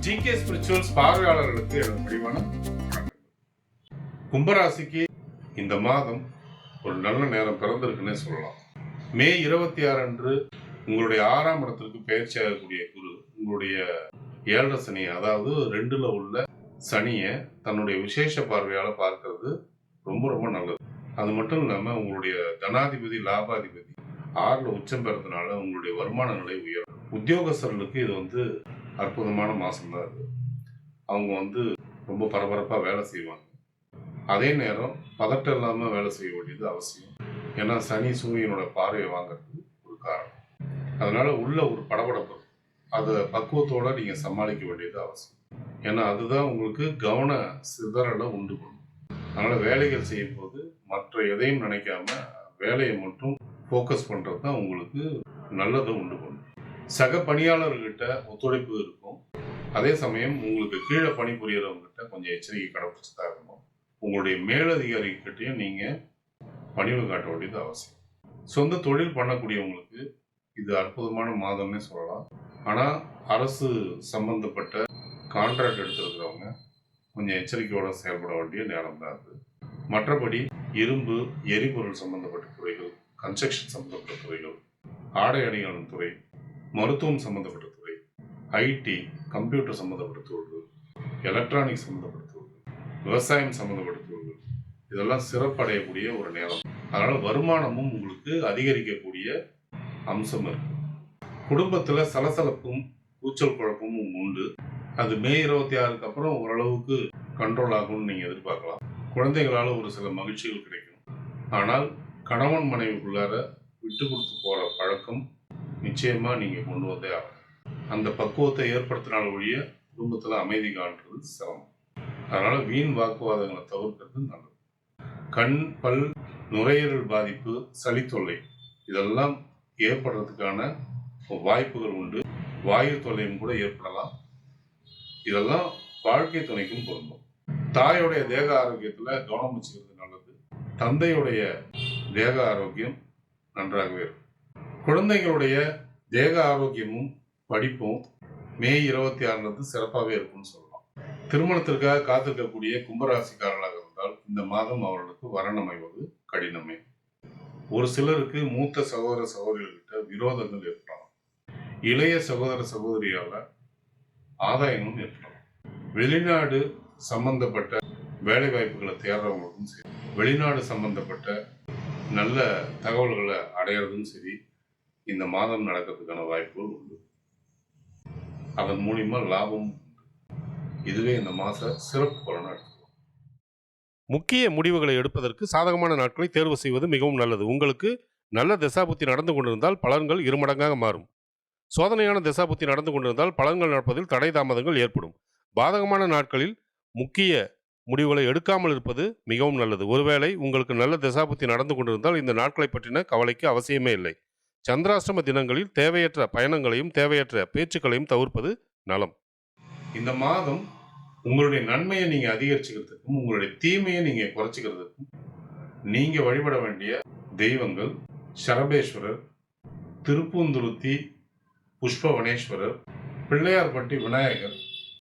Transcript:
GK spirituals பார்வையாளர்களுக்கு எனது பணிவான வணக்கம். கும்பராசிக்கு இந்த மாதம் ஒரு நல்ல நேரம் பிறந்திருக்குன்னே சொல்லலாம். மே 26 அன்று உங்களுடைய 6ஆம் இடத்திற்கு பயிற்சி ஆகக்கூடிய குரு உங்களுடைய 7 சனி, அதாவது 2ல உள்ள சனியை தன்னுடைய விசேஷ பார்வையால பார்க்கிறது ரொம்ப ரொம்ப நல்லது. அது மட்டும் இல்லாம உங்களுடைய தனாதிபதி லாபாதிபதி 6ல உச்சம் பெறதுனால உங்களுடைய வருமான நிலை உயரும். உத்தியோகஸ்தர்களுக்கு இது அற்புதமான மாசம் தான் இது. அவங்க ரொம்ப பரபரப்பா வேலை செய்வாங்க. அதே நேரம் பதட்டம் இல்லாம வேலை செய்ய வேண்டியது அவசியம். ஏன்னா சனி சூரியனோட பார்வையை வாங்கிறது ஒரு காரணம். அதனால உள்ள ஒரு படபடப்பு, அதை பக்குவத்தோட நீங்க சமாளிக்க வேண்டியது அவசியம். ஏன்னா அதுதான் உங்களுக்கு கவன சிதறலை உண்டு பண்ணும். அதனால வேலைகள் செய்யும் போது மற்ற எதையும் நினைக்காம வேலையை மட்டும் ஃபோக்கஸ் பண்றது தான் உங்களுக்கு நல்லதை உண்டு பண்ணும். சக பணியாளர்கிட்ட ஒத்துழைப்பு இருக்கும். அதே சமயம் உங்களுக்கு கீழே பணிபுரியறவங்ககிட்ட கொஞ்சம் எச்சரிக்கை கடைபிடிச்சு தான் இருக்கணும். உங்களுடைய மேலதிகாரிகிட்டையும் நீங்க பணிவு காட்ட வேண்டியது அவசியம். சொந்த தொழில் பண்ணக்கூடியவங்களுக்கு இது அற்புதமான மாதம்னே சொல்லலாம். ஆனா அரசு சம்பந்தப்பட்ட கான்ட்ராக்ட் எடுத்திருக்கிறவங்க கொஞ்சம் எச்சரிக்கையோட செயல்பட வேண்டிய நேரம் தான் அது. மற்றபடி இரும்பு, எரிபொருள் சம்பந்தப்பட்ட துறைகள், கன்ஸ்ட்ரக்ஷன் சம்பந்தப்பட்ட துறைகள், ஆடை அணிகளின் துறை, மருத்துவம் சம்பந்தப்பட்ட துறை, ஐடி, கம்ப்யூட்டர் சம்பந்தப்பட்ட தொழில்கள், எலக்ட்ரானிக்ஸ் சம்பந்தப்பட்ட தொழில்கள், விவசாயம் சம்பந்தப்பட்ட தொழில்கள், இதெல்லாம் சிறப்படையக்கூடிய ஒரு நேரம். அதனால வருமானமும் உங்களுக்கு அதிகரிக்கக்கூடிய அம்சம் இருக்கு. குடும்பத்துல சலசலப்பும் கூச்சல் குழப்பமும் உண்டு. அது மே 26க்கு அப்புறம் ஓரளவுக்கு கண்ட்ரோல் ஆகும்னு நீங்க எதிர்பார்க்கலாம். குழந்தைகளால ஒரு சில மகிழ்ச்சிகள் கிடைக்கும். ஆனால் கணவன் மனைவிக்குள்ளார விட்டு கொடுத்து போற பழக்கம் நிச்சயமா நீங்க கொண்டு வந்தே ஆகும். அந்த பக்குவத்தை ஏற்படுத்தினால ஒழிய குடும்பத்துல அமைதி காண்றது சிரமம். அதனால வீண் வாக்குவாதங்களை தவிர்க்கிறது நல்லது. கண், பல், நுரையீரல் பாதிப்பு, சளி தொல்லை இதெல்லாம் ஏற்படுறதுக்கான வாய்ப்புகள் உண்டு. வாயு தொல்லையும் கூட ஏற்படலாம். இதெல்லாம் வாழ்க்கை துணைக்கும் பொருந்தும். தாயோடைய தேக ஆரோக்கியத்துல கவனம் வச்சுக்கிறது நல்லது. தந்தையுடைய தேக ஆரோக்கியம் நன்றாகவே இருக்கும். குழந்தைகளுடைய தேக ஆரோக்கியமும் படிப்பும் மே 26 சிறப்பாகவே இருக்கும்னு சொல்லலாம். திருமணத்திற்காக காத்திருக்கக்கூடிய கும்பராசிக்காரர்களாக இருந்தால் இந்த மாதம் அவர்களுக்கு வரன் அமைவது கடினமே. ஒரு சிலருக்கு மூத்த சகோதர சகோதரிகள்கிட்ட விரோதங்கள் ஏற்படலாம். இளைய சகோதர சகோதரியால ஆதாயங்களும் ஏற்படலாம். வெளிநாடு சம்பந்தப்பட்ட வேலை வாய்ப்புகளை தேடுறவங்களுக்கும் சரி, வெளிநாடு சம்பந்தப்பட்ட நல்ல தகவல்களை அடையிறதும் சரி, இந்த மாதம் நடக்கிறதுக்கான வாய்ப்புகள் உண்டு. அதன் மூலியமா லாபம் உண்டு. இதுவே இந்த மாச சிறப்பு பலனா எடுத்துக்கலாம். முக்கிய முடிவுகளை எடுப்பதற்கு சாதகமான நாட்களை தேர்வு செய்வது மிகவும் நல்லது. உங்களுக்கு நல்ல திசாபுத்தி நடந்து கொண்டிருந்தால் பலன்கள் இருமடங்காக மாறும். சோதனையான திசாபுத்தி நடந்து கொண்டிருந்தால் பலன்கள் நடப்பதில் தடை தாமதங்கள் ஏற்படும். பாதகமான நாட்களில் முக்கிய முடிவுகளை எடுக்காமல் இருப்பது மிகவும் நல்லது. ஒருவேளை உங்களுக்கு நல்ல திசாபுத்தி நடந்து கொண்டிருந்தால் இந்த நாட்களை பற்றின கவலைக்கு அவசியமே இல்லை. சந்திராஷ்டம தினங்களில் தேவையற்ற பயணங்களையும் தேவையற்ற பேச்சுக்களையும் தவிர்ப்பது நலம். இந்த மாதம் உங்களுடைய நன்மையை நீங்க அதிகரிச்சுக்கிறதுக்கும் உங்களுடைய தீமையை நீங்க குறைச்சிக்கிறதுக்கும் நீங்க வழிபட வேண்டிய தெய்வங்கள் சரபேஸ்வரர், திருப்பூந்துருத்தி புஷ்பவனேஸ்வரர், பிள்ளையார்பட்டி விநாயகர்,